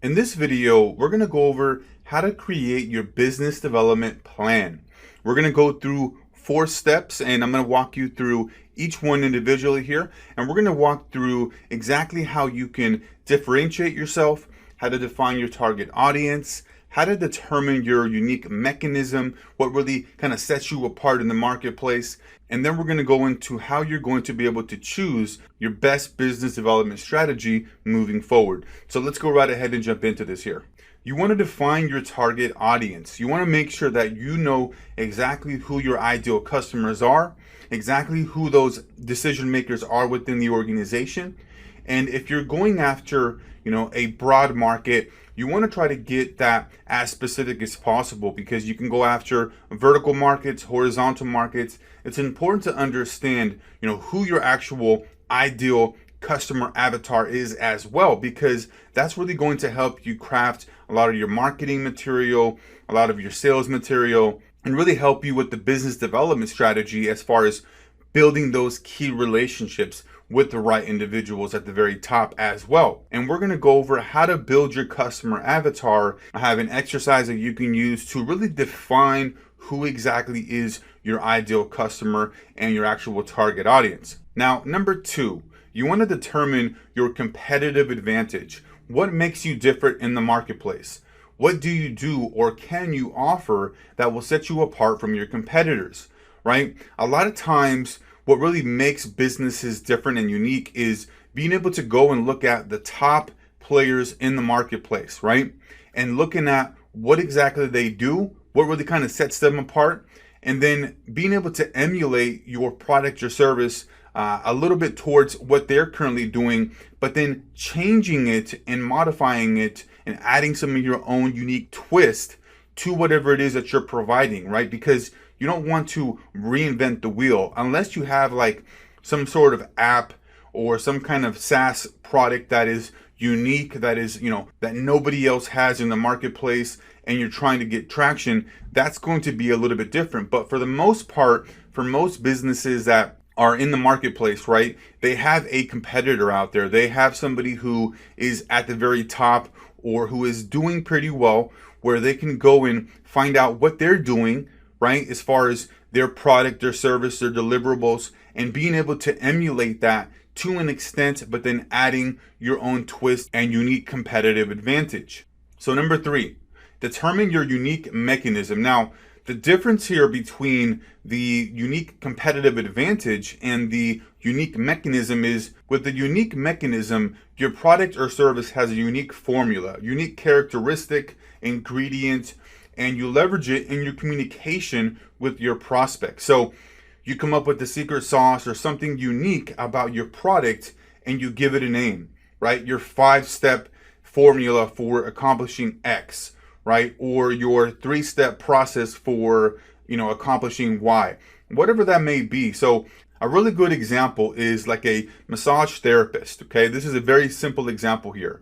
In this video, we're going to go over how to create your business development plan. We're going to go through 4 steps, and I'm going to walk you through each one individually here. And we're going to walk through exactly how you can differentiate yourself, how to define your target audience, how to determine your unique mechanism, what really kind of sets you apart in the marketplace. And then we're going to go into how you're going to be able to choose your best business development strategy moving forward. So let's go right ahead and jump into this here. You want to define your target audience. You want to make sure that you know exactly who your ideal customers are, exactly who those decision makers are within the organization. And if you're going after, a broad market, you want to try to get that as specific as possible, because you can go after vertical markets, horizontal markets. It's important to understand, who your actual ideal customer avatar is as well, because that's really going to help you craft a lot of your marketing material, a lot of your sales material, and really help you with the business development strategy as far as building those key relationships with the right individuals at the very top as well. And we're going to go over how to build your customer avatar. I have an exercise that you can use to really define who exactly is your ideal customer and your actual target audience. Now, number 2, you want to determine your competitive advantage. What makes you different in the marketplace? What do you do or can you offer that will set you apart from your competitors, right? A lot of times, what really makes businesses different and unique is being able to go and look at the top players in the marketplace, right? And looking at what exactly they do, what really kind of sets them apart, and then being able to emulate your product or service a little bit towards what they're currently doing, but then changing it and modifying it and adding some of your own unique twist to whatever it is that you're providing, right? Because you don't want to reinvent the wheel unless you have like some sort of app or some kind of SaaS product that is unique, that is, that nobody else has in the marketplace, and you're trying to get traction. That's going to be a little bit different. But for the most part, for most businesses that are in the marketplace, right, they have a competitor out there. They have somebody who is at the very top or who is doing pretty well, where they can go and find out what they're doing, right, as far as their product, their service, their deliverables, and being able to emulate that to an extent, but then adding your own twist and unique competitive advantage. So number 3, determine your unique mechanism. Now, the difference here between the unique competitive advantage and the unique mechanism is, with the unique mechanism, your product or service has a unique formula, unique characteristic, ingredient, and you leverage it in your communication with your prospect. So you come up with the secret sauce or something unique about your product and you give it a name, right? Your 5-step formula for accomplishing X, right? Or your 3-step process for, accomplishing Y, whatever that may be. So a really good example is like a massage therapist, okay? This is a very simple example here.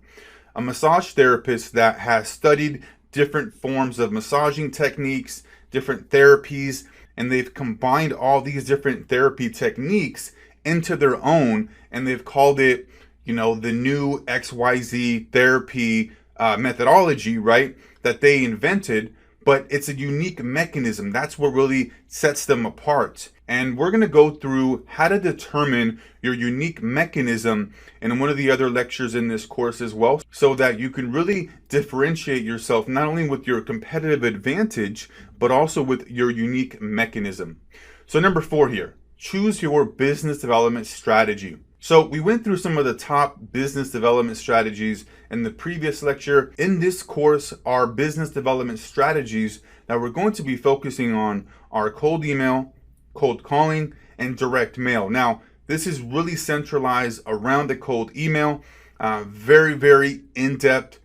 A massage therapist that has studied different forms of massaging techniques, different therapies, and they've combined all these different therapy techniques into their own, and they've called it, the new XYZ therapy methodology, right, that they invented. But it's a unique mechanism. That's what really sets them apart. And we're going to go through how to determine your unique mechanism in one of the other lectures in this course as well, so that you can really differentiate yourself not only with your competitive advantage, but also with your unique mechanism. So number 4 here, choose your business development strategy. So we went through some of the top business development strategies in the previous lecture. In this course, our business development strategies that we're going to be focusing on are cold email, cold calling, and direct mail. Now, this is really centralized around the cold email. Very, very in-depth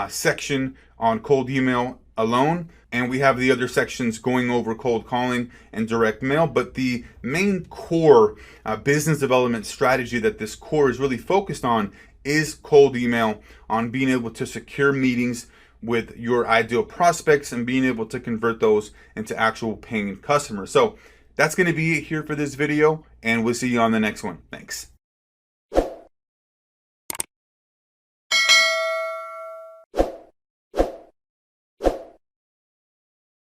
section on cold email alone. And we have the other sections going over cold calling and direct mail. But the main core business development strategy that this core is really focused on is cold email, on being able to secure meetings with your ideal prospects and being able to convert those into actual paying customers. So that's going to be it here for this video, and we'll see you on the next one. Thanks.